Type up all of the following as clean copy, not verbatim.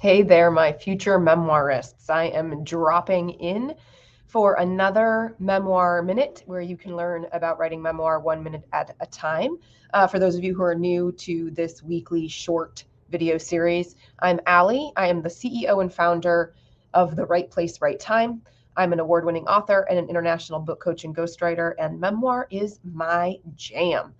Hey there, my future memoirists. I am dropping in for another memoir minute where you can learn about writing memoir 1 minute at a time. For those of you who are new to this weekly short video series, I'm Allie. I am the CEO and founder of The Right Place, Right Time. I'm an award-winning author and an international book coach and ghostwriter, and memoir is my jam.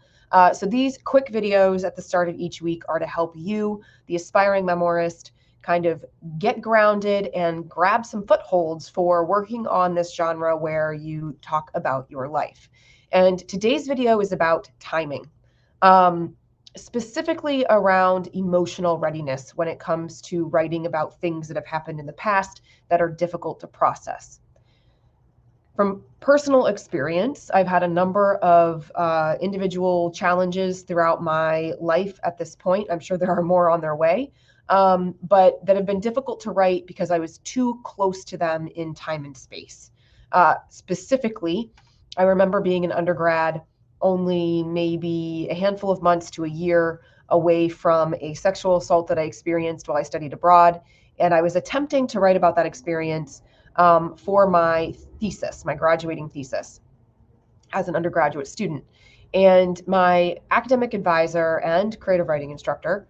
So these quick videos at the start of each week are to help you, the aspiring memoirist, kind of get grounded and grab some footholds for working on this genre where you talk about your life. And today's video is about timing, specifically around emotional readiness when it comes to writing about things that have happened in the past that are difficult to process. From personal experience, I've had a number of individual challenges throughout my life at this point. I'm sure there are more on their way. But that have been difficult to write because I was too close to them in time and space. Specifically, I remember being an undergrad, only maybe a handful of months to a year away from a sexual assault that I experienced while I studied abroad. And I was attempting to write about that experience for my thesis, my graduating thesis as an undergraduate student. And my academic advisor and creative writing instructor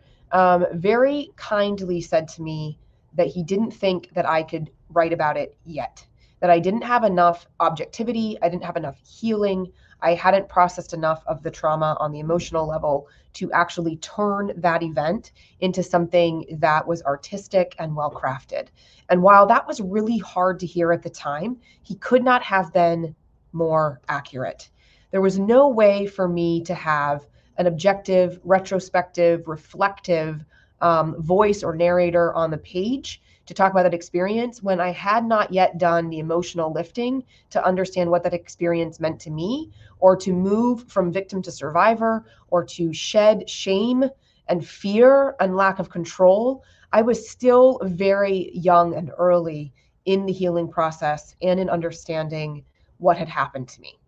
very kindly said to me that he didn't think that I could write about it yet, that I didn't have enough objectivity, I didn't have enough healing, I hadn't processed enough of the trauma on the emotional level to actually turn that event into something that was artistic and well crafted. And while that was really hard to hear at the time, he could not have been more accurate. There was no way for me to have an objective, retrospective, reflective voice or narrator on the page to talk about that experience when I had not yet done the emotional lifting to understand what that experience meant to me, or to move from victim to survivor, or to shed shame and fear and lack of control. I was still very young and early in the healing process and in understanding what had happened to me.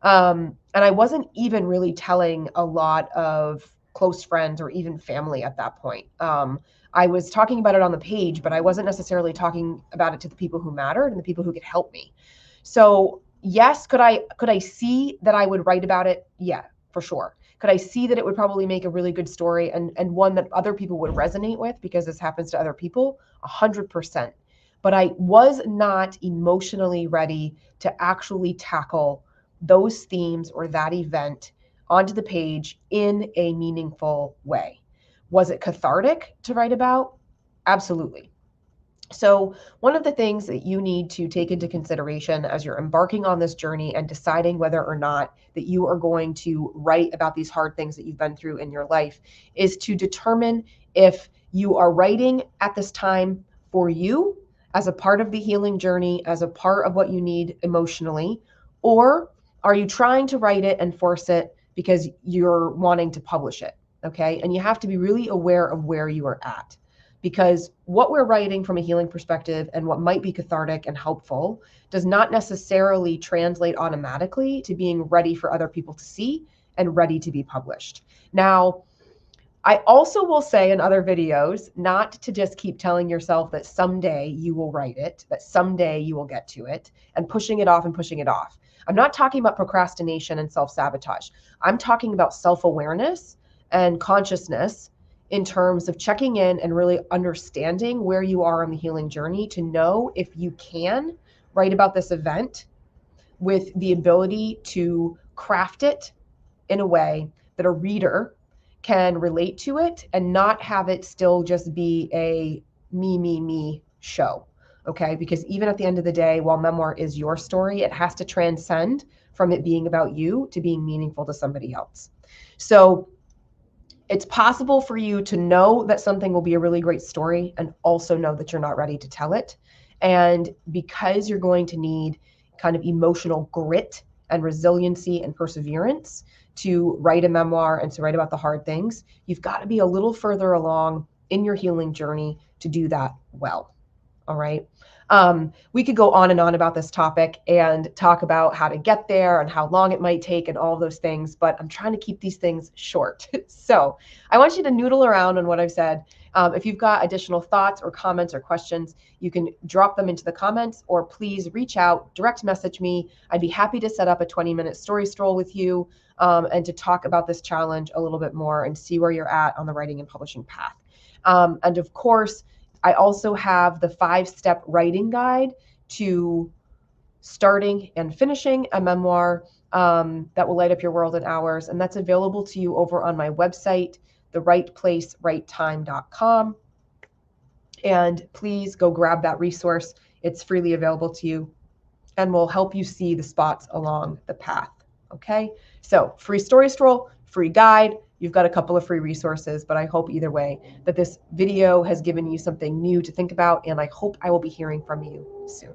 And I wasn't even really telling a lot of close friends or even family at that point. I was talking about it on the page, but I wasn't necessarily talking about it to the people who mattered and the people who could help me. So yes, could I see that I would write about it? Yeah, for sure. Could I see that it would probably make a really good story and one that other people would resonate with because this happens to other people? 100%. But I was not emotionally ready to actually tackle those themes or that event onto the page in a meaningful way. Was it cathartic to write about? Absolutely. So one of the things that you need to take into consideration as you're embarking on this journey and deciding whether or not that you are going to write about these hard things that you've been through in your life is to determine if you are writing at this time for you as a part of the healing journey, as a part of what you need emotionally, or are you trying to write it and force it because you're wanting to publish it? Okay. And you have to be really aware of where you are at, because what we're writing from a healing perspective and what might be cathartic and helpful does not necessarily translate automatically to being ready for other people to see and ready to be published. Now, I also will say in other videos not to just keep telling yourself that someday you will write it, that someday you will get to it, and pushing it off and pushing it off. I'm not talking about procrastination and self-sabotage. I'm talking about self-awareness and consciousness in terms of checking in and really understanding where you are on the healing journey to know if you can write about this event with the ability to craft it in a way that a reader can relate to it and not have it still just be a me show. Okay. Because even at the end of the day, while memoir is your story, it has to transcend from it being about you to being meaningful to somebody else. So it's possible for you to know that something will be a really great story and also know that you're not ready to tell it. And because you're going to need kind of emotional grit and resiliency and perseverance to write a memoir and to write about the hard things, you've got to be a little further along in your healing journey to do that well. All right. We could go on and on about this topic and talk about how to get there and how long it might take and all of those things, but I'm trying to keep these things short. So I want you to noodle around on what I've said. If you've got additional thoughts or comments or questions, you can drop them into the comments, or please reach out, direct message me. I'd be happy to set up a 20-minute story stroll with you, and to talk about this challenge a little bit more and see where you're at on the writing and publishing path. And of course, I also have the 5-step writing guide to starting and finishing a memoir that will light up your world in hours. And that's available to you over on my website, therightplacerightTime.com. And please go grab that resource. It's freely available to you and will help you see the spots along the path. Okay, so free story stroll, free guide. You've got a couple of free resources, but I hope either way that this video has given you something new to think about, and I hope I will be hearing from you soon.